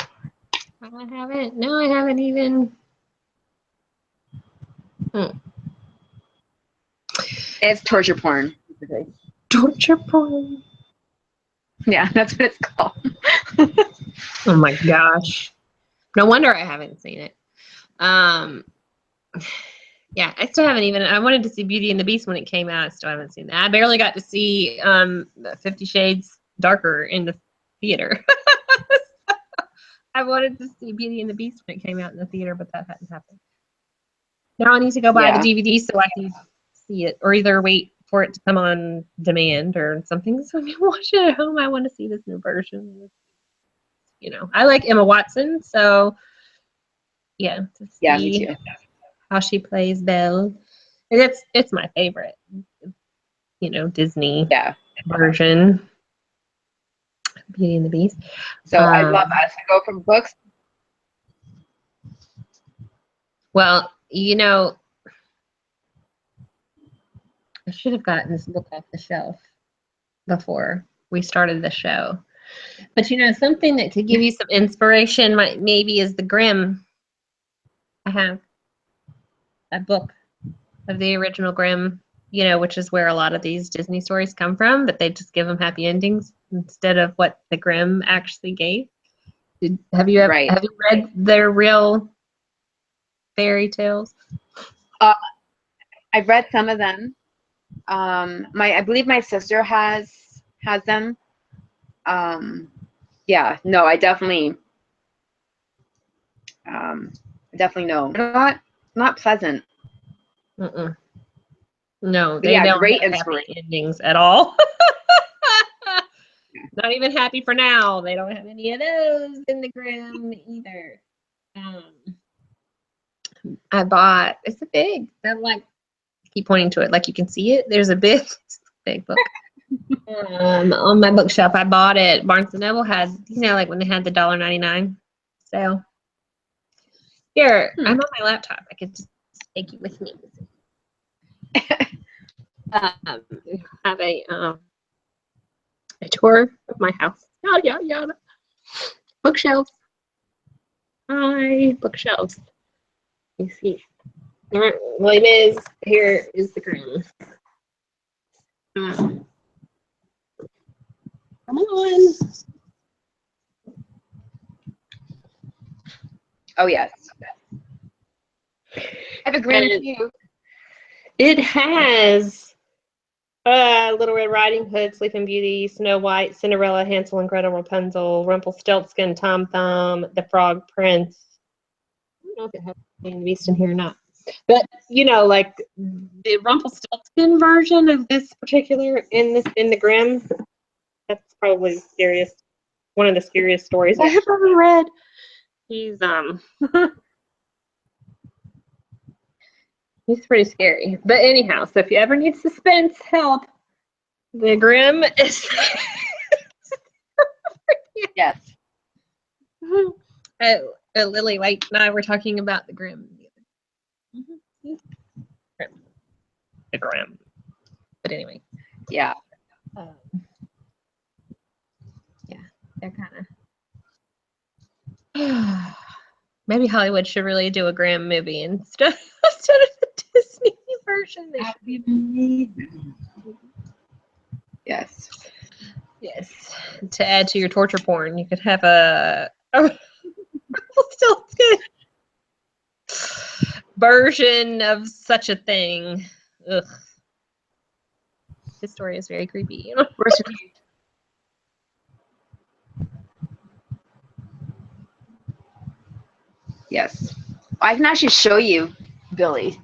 I haven't. No, I haven't even. It's torture porn. Torture porn. Yeah, that's what it's called. Oh my gosh. No wonder I haven't seen it. Yeah, I still haven't even. I wanted to see Beauty and the Beast when it came out. I still haven't seen that. I barely got to see 50 Shades Darker in the theater. I wanted to see Beauty and the Beast when it came out in the theater, but that hadn't happened. Now I need to go buy the DVD so I can see it, or either wait for it to come on demand or something so I can watch it at home. I want to see this new version. I like Emma Watson, so yeah, to see me too. how she plays Belle. And it's my favorite, Disney version. Beauty and the Beast. So I love us. I go from books. Well, I should have gotten this book off the shelf before we started the show. But something that could give you some inspiration maybe is the Grimm. I have a book of the original Grimm, which is where a lot of these Disney stories come from, but they just give them happy endings instead of what the Grimm actually gave. Have you read their real fairy tales? I've read some of them. I believe my sister has them. Yeah, no, I definitely know. They're not pleasant. Mm-mm. No, But they don't great have inspiration. happy endings at all. Not even happy for now. They don't have any of those in the Grimm either. I bought. It's a big. I'm like, keep pointing to it, like you can see it. There's a big book. On my bookshelf, I bought it. Barnes and Noble had, like when they had the $1.99 sale. Here, I'm on my laptop. I could just take you with me. Have a tour of my house. Yada yada yada. Bookshelves. Hi, bookshelves. You see. Well, it is. Here is the Grimm. Come on. Oh yes. I have a Grimm too. It has Little Red Riding Hood, Sleeping Beauty, Snow White, Cinderella, Hansel and Gretel, Rapunzel, Rumpelstiltskin, Tom Thumb, The Frog Prince. I don't know if it has Beauty and the Beast in here or not. But like the Rumpelstiltskin version of this particular in the Grimm, that's probably the scariest, one of the scariest stories I have ever read. He's he's pretty scary. But anyhow, so if you ever need suspense help, the Grimm is Yes. Lily White and I were talking about the Grimm. The Grimm. But anyway. Yeah. Yeah, they're kind of. Maybe Hollywood should really do a Grimm movie instead of the Disney version. Yes. Yes. To add to your torture porn, you could have a still good version of such a thing. Ugh. This story is very creepy. Where's your Yes. I can actually show you Billy.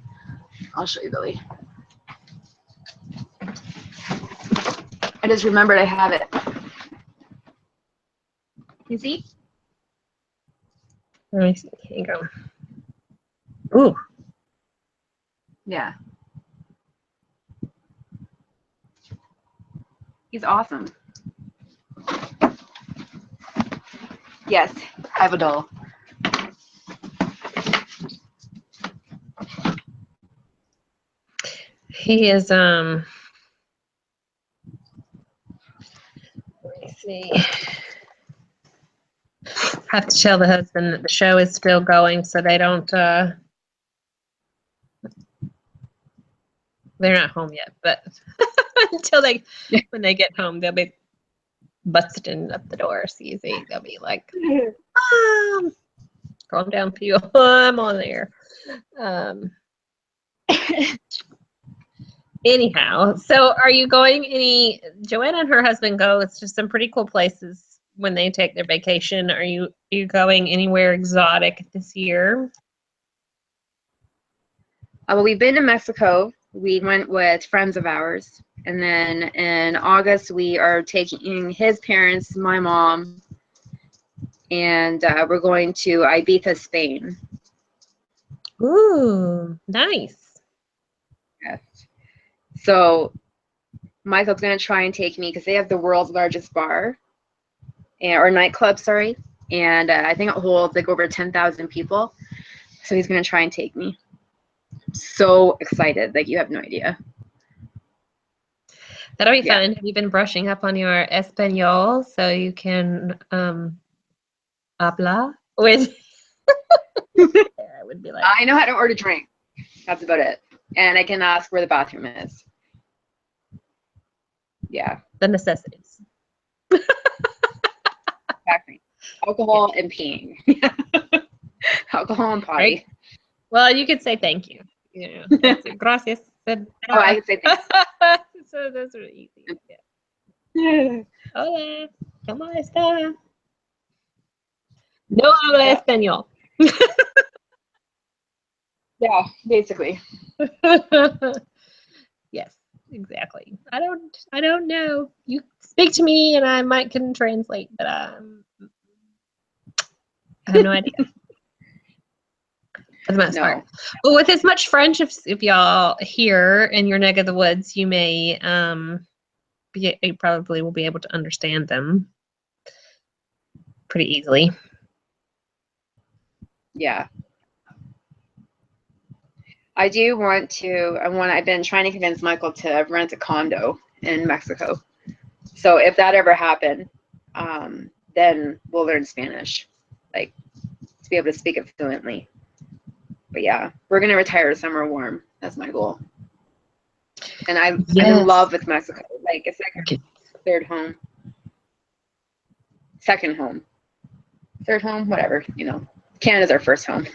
I'll show you Billy. I just remembered I have it. You see? Let me see. Here you go. Ooh. Yeah. He's awesome. Yes, I have a doll. He is let me see. Have to tell the husband that the show is still going so they don't they're not home yet, but until when they get home they'll be busting up the door. So you see they'll be like, calm down, Peel. I'm on there. Anyhow, so are you going Joanna and her husband go to some pretty cool places when they take their vacation. Are you going anywhere exotic this year? Well, we've been to Mexico. We went with friends of ours. And then in August, we are taking his parents, my mom, and we're going to Ibiza, Spain. Ooh, nice. Yes. So Michael's going to try and take me because they have the world's largest bar, or nightclub, sorry. And I think it holds like over 10,000 people. So he's going to try and take me. I'm so excited. Like, you have no idea. That'll be fun. Have you been brushing up on your Espanol so you can habla with? I would be like, I know how to order drink. That's about it. And I can ask where the bathroom is. Yeah. The necessities. Exactly. Alcohol and peeing. Alcohol and potty. Right? Well, you could say thank you. Gracias. Oh, I can say thanks. So those are easy. Yeah. Hola, ¿cómo está? No habla español. Yeah, basically. Yes, exactly. I don't know. You speak to me and I might can translate, but I have no idea. For the most part. Well, with as much French if y'all here in your neck of the woods, you may you probably will be able to understand them pretty easily. Yeah. I've been trying to convince Michael to rent a condo in Mexico. So if that ever happened, then we'll learn Spanish, like to be able to speak it fluently. But yeah, we're gonna retire somewhere warm. That's my goal. And I'm in love with Mexico. Like, it's like our third home, second home, third home, whatever. Canada's our first home.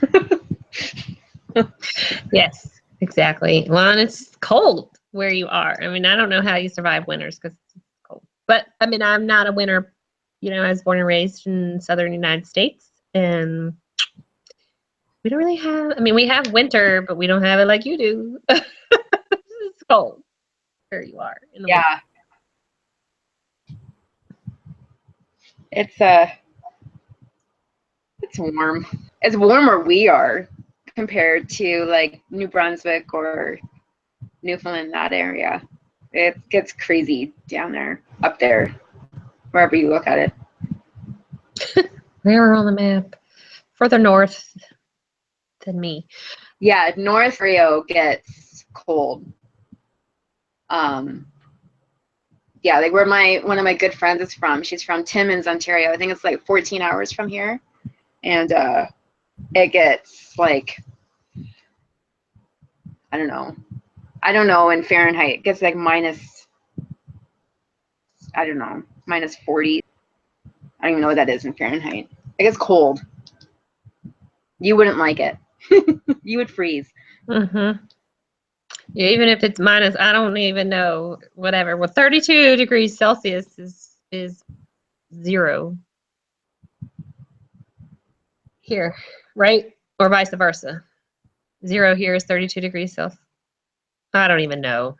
Yes, exactly. Well, and it's cold. where you are. I mean, I don't know how you survive winters because it's cold. But I mean, I'm not a winter. You know, I was born and raised in southern United States, and we don't really have. I mean, we have winter, but we don't have it like you do. It's cold where you are in the winter. Yeah. It's warm. It's warm where we are compared to like New Brunswick or Newfoundland, that area. It gets crazy down there, up there, wherever you look at it. Where on the map? Further north than me. Yeah, North Rio gets cold. Yeah, like where one of my good friends is from. She's from Timmins, Ontario. I think it's like 14 hours from here. And it gets like, I don't know in Fahrenheit. It gets like minus, I don't know, minus 40. I don't even know what that is in Fahrenheit. It gets cold. You wouldn't like it. You would freeze. Mm-hmm. Yeah, even if it's minus, I don't even know, whatever. Well, 32 degrees Celsius is 0 here, right? Or vice versa. 0 here is 32 degrees Celsius. I don't even know.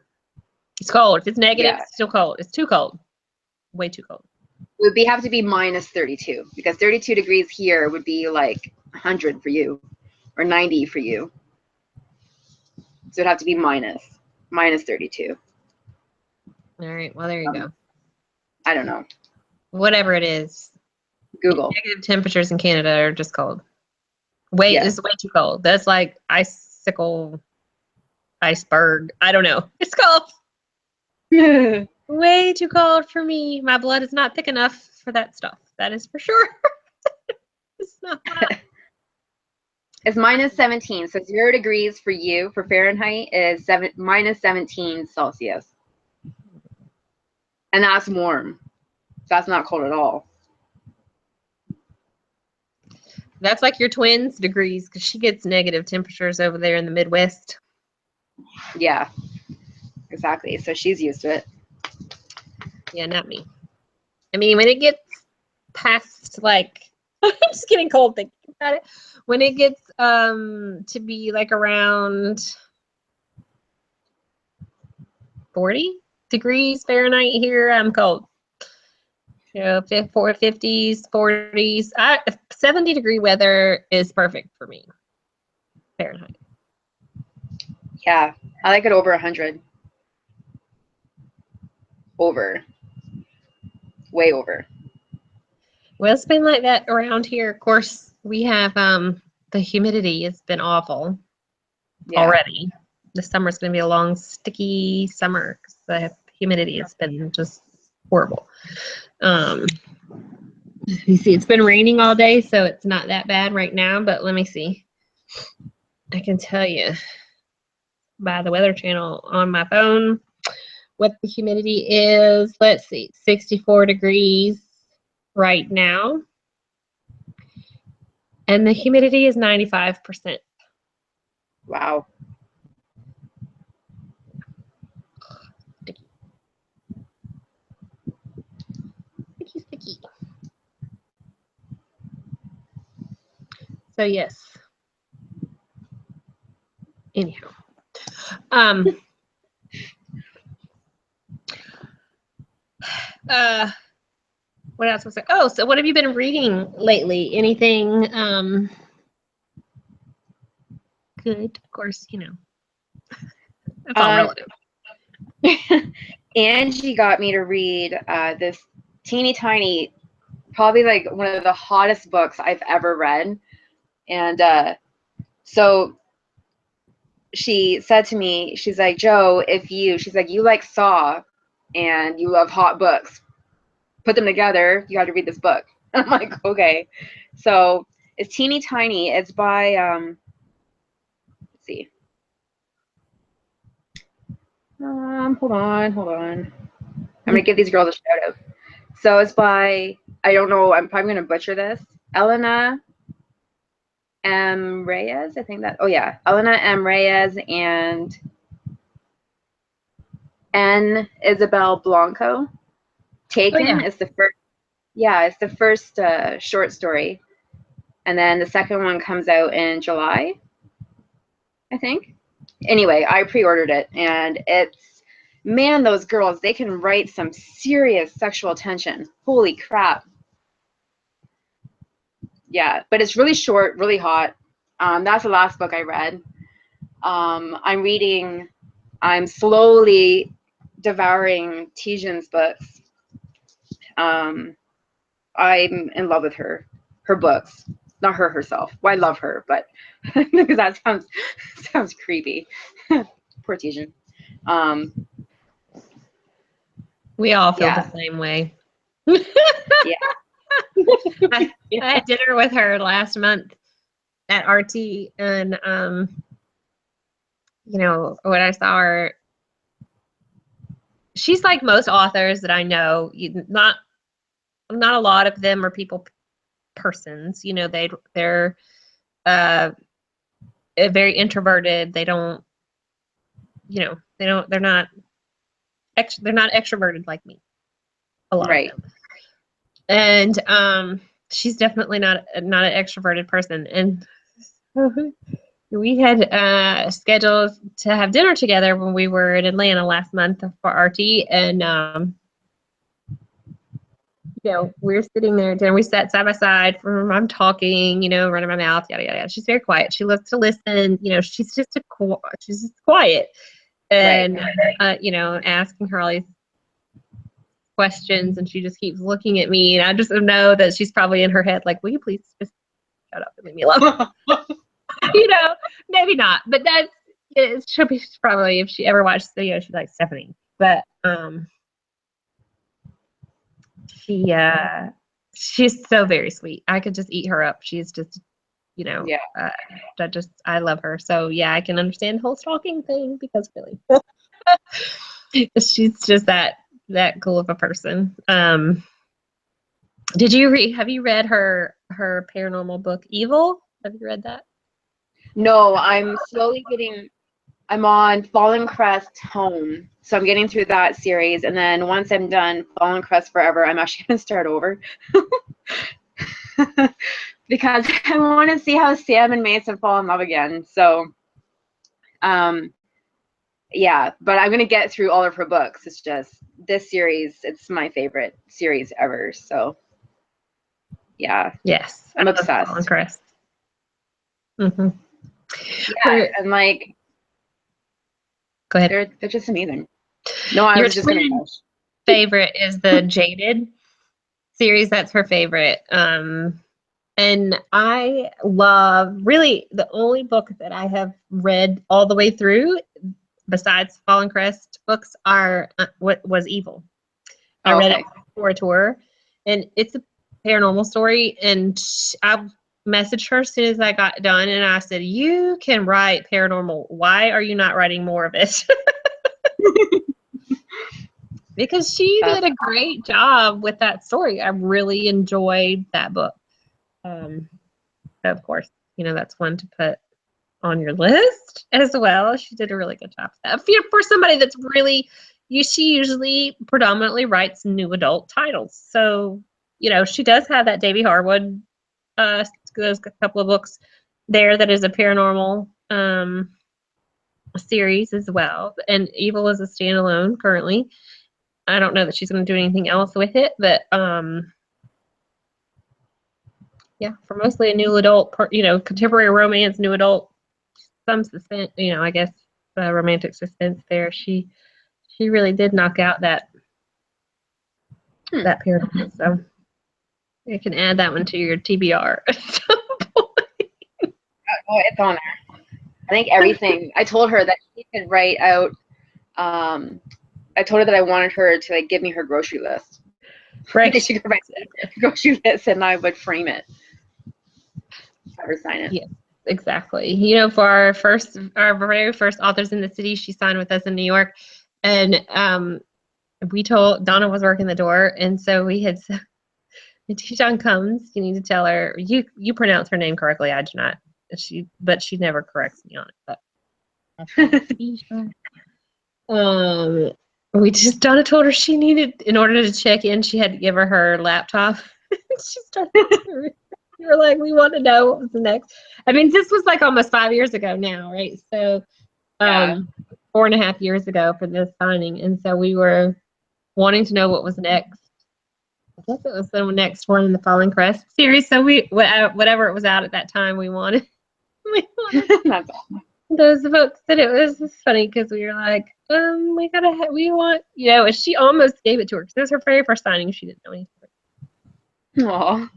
It's cold. If it's negative, Yeah. it's still cold. It's too cold. Way too cold. It would have to be minus 32 because 32 degrees here would be like 100 for you or 90 for you. So it'd have to be minus 32. All right. Well, there you go. I don't know. Whatever it is. Google. Negative temperatures in Canada are just cold. It's way too cold. That's like iceberg. I don't know. It's cold. Way too cold for me. My blood is not thick enough for that stuff. That is for sure. It's not. It's minus 17. So 0 degrees for you, for Fahrenheit, is minus 17 Celsius. And that's warm. So that's not cold at all. That's like your twins' degrees because she gets negative temperatures over there in the Midwest. Yeah, exactly. So she's used to it. Yeah, not me. I mean, when it gets past like, I'm just getting cold thinking about it. When it gets to be like around 40 degrees Fahrenheit here, I'm cold. You know, 50s, 40s. 70-degree weather is perfect for me. Fahrenheit. Yeah, I like it over 100. Over. Way over. Well, it's been like that around here. Of course, we have the humidity has been awful already. The summer's going to be a long, sticky summer because the humidity has been just horrible. You see, it's been raining all day, so it's not that bad right now. But let me see. I can tell you by the Weather Channel on my phone what the humidity is. Let's see, 64 degrees right now. And the humidity is 95%. Wow. Sticky. Sticky, sticky. So yes. Anyhow. What else was there? Oh, so what have you been reading lately? Anything good? Of course, you know. That's all relative. Angie got me to read this teeny tiny, probably like one of the hottest books I've ever read. And so she said to me, she's like, Joe, she's like, you like Saw and you love hot books, put them together, you have to read this book. I'm like, okay. So it's teeny tiny. It's by, let's see. Hold on. I'm going to give these girls a shout out. So it's by, I don't know, I'm probably going to butcher this. Elena M. Reyes, I think that, oh yeah. Elena M. Reyes and N. Isabel Blanco. Taken yeah. is the first. Yeah, it's the first short story, and then the second one comes out in July, I think. Anyway, I pre-ordered it, and it's, man, those girls, they can write some serious sexual tension. Holy crap. Yeah, but it's really short, really hot. That's the last book I read. I'm slowly devouring Tijan's books. I'm in love with her books. Not her herself. Well, I love her, but because that sounds creepy. Poor Tijan. We all feel Yeah. the same way. Yeah. I had dinner with her last month at RT, and you know, when I saw her, she's like most authors that I know. Not a lot of them are people persons. You know, they're very introverted. They don't, you know, they're not extroverted like me. A lot Right. of them. And she's definitely not an extroverted person. And we had scheduled to have dinner together when we were in Atlanta last month for RT, and you know, we're sitting there at dinner. We sat side by side. I'm talking, you know, running my mouth, yada yada yada. She's very quiet. She loves to listen. You know, she's just quiet, and Right. you know, asking her all these questions, and she just keeps looking at me, and I just know that she's probably in her head like, "Will you please just shut up and leave me alone?" You know, maybe not, but she'll be probably, if she ever watches the video, she's like, Stephanie. But she's so very sweet. I could just eat her up. She's just, you know, Yeah. I love her. So yeah, I can understand the whole stalking thing, because really, she's just that cool of a person. Have you read her paranormal book, Evil? Have you read that? No, I'm on Fallen Crest Home. So I'm getting through that series. And then once I'm done Fallen Crest Forever, I'm actually going to start over. Because I want to see how Sam and Mason fall in love again. So, yeah, but I'm going to get through all of her books. It's just this series, it's my favorite series ever. So, yeah. Yes, I'm I love obsessed. Fallen Crest. Mm-hmm. Yeah, and like, go ahead. they're just amazing. No, I Your was just going to twin gush. favorite is the Jaded series. That's her favorite. And I love, really, the only book that I have read all the way through, besides Fallen Crest books, are what was Evil. I read it before a tour, and it's a paranormal story. And I messaged her as soon as I got done, and I said, "You can write paranormal. Why are you not writing more of it?" Because she did a great job with that story. I really enjoyed that book. Of course, you know, that's one to put on your list as well. She did a really good job with that. For somebody that's really, she usually predominantly writes new adult titles. So, you know, she does have that Davy Harwood, there's a couple of books there that is a paranormal series as well. And Evil is a standalone currently. I don't know that she's going to do anything else with it, but yeah, for mostly a new adult, you know, contemporary romance, new adult, some suspense, you know, I guess romantic suspense there. She really did knock out that paranormal. So you can add that one to your TBR at some point. Oh, it's on there. I think everything. I told her that she could write out. I told her that I wanted her to like give me her grocery list. Right. She could write a grocery list, and I would frame it. Have her sign it. Yes, exactly. You know, for our very first Authors in the City, she signed with us in New York, and we told Donna was working the door, and so we had said, when Tijan comes, you need to tell her you pronounce her name correctly. I do not. But she never corrects me on it. But Donna told her she needed, in order to check in, she had to give her laptop. She started, we were like, we want to know what was the next. I mean, this was like almost 5 years ago now, right? So, Yeah. 4.5 years ago for this signing. And so we were wanting to know what was next. I guess it was the next one in the Falling Crest series. So whatever it was out at that time, we wanted. We wanted That's awesome. those books. And it was funny because we were like, we want, she almost gave it to her because it was her very first signing. She didn't know anything. Aw.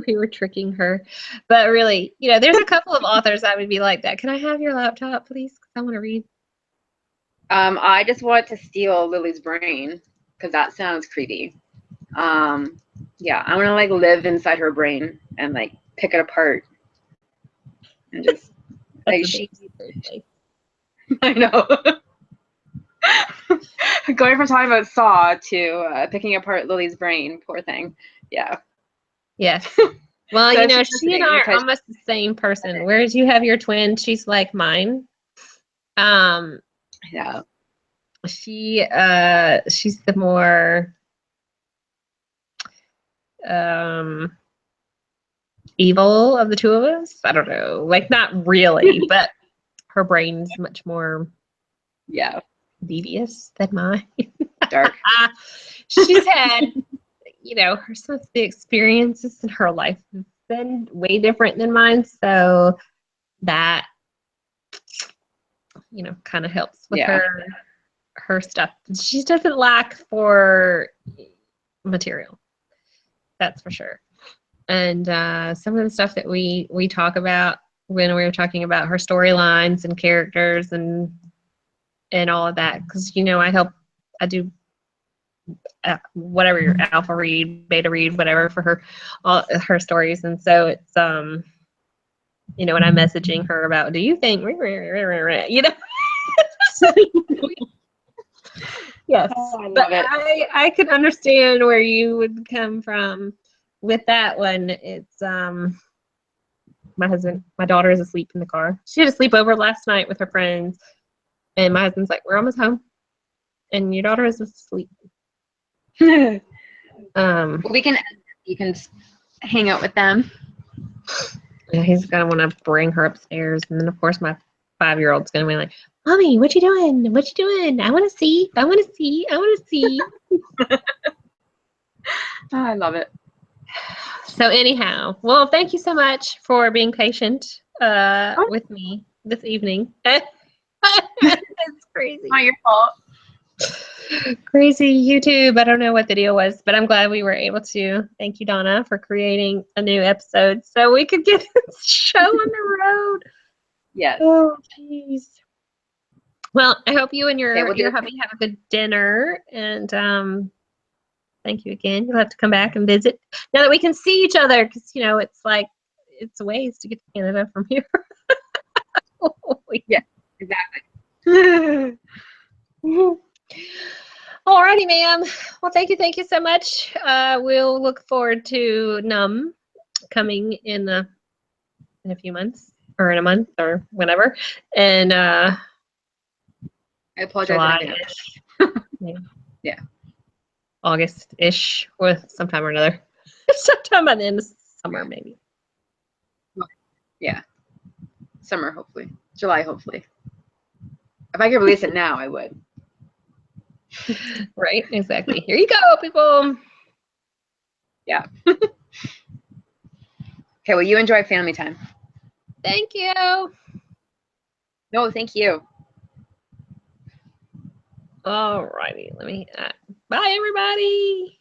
We were tricking her. But really, there's a couple of authors I would be like that. Can I have your laptop, please? Because I want to read. I just want to steal Lily's brain because that sounds creepy. Yeah, I want to like live inside her brain and like pick it apart and just like I know. Going from talking about Saw to picking apart Lily's brain, poor thing. Yeah. Yes. Well, So she and I are almost the same person. Whereas you have your twin, she's like mine. Yeah. She's the more evil of the two of us. I don't know. Like, not really, but her brain's much more devious than mine. Dark. She's had, some of the experiences in her life have been way different than mine. So that, kind of helps with her stuff. She doesn't lack for material. That's for sure. And some of the stuff that we talk about when we were talking about her storylines and characters and all of that, because I do whatever your alpha read, beta read, whatever for her, all her stories, and so it's when I'm messaging her about, do you think yes, but I could understand where you would come from with that one. It's my daughter is asleep in the car. She had a sleepover last night with her friends, and my husband's like, we're almost home, and your daughter is asleep. You can hang out with them. Yeah, he's gonna want to bring her upstairs, and then of course my 5-year-old's gonna be like, Mommy, what you doing? What you doing? I want to see. I want to see. I want to see. I love it. So anyhow, well, thank you so much for being patient with me this evening. It's crazy. Not your fault. Crazy YouTube. I don't know what the deal was, but I'm glad we were able to. Thank you, Donna, for creating a new episode so we could get this show on the road. Yes. Oh, jeez. Well, I hope you and your hubby have a good dinner, and thank you again. You'll have to come back and visit now that we can see each other, because it's a ways to get to Canada from here. Yeah, exactly. Alrighty, ma'am. Well, thank you so much. We'll look forward to Numb coming in a few months, or in a month, or whenever, and I apologize. July-ish. Yeah. August-ish, or sometime or another. Sometime by the end of summer, maybe. Yeah. Summer, hopefully. July, hopefully. If I could release it now, I would. Right, exactly. Here you go, people. Yeah. Okay, well, you enjoy family time. Thank you. No, thank you. All righty. Let me. Bye, everybody.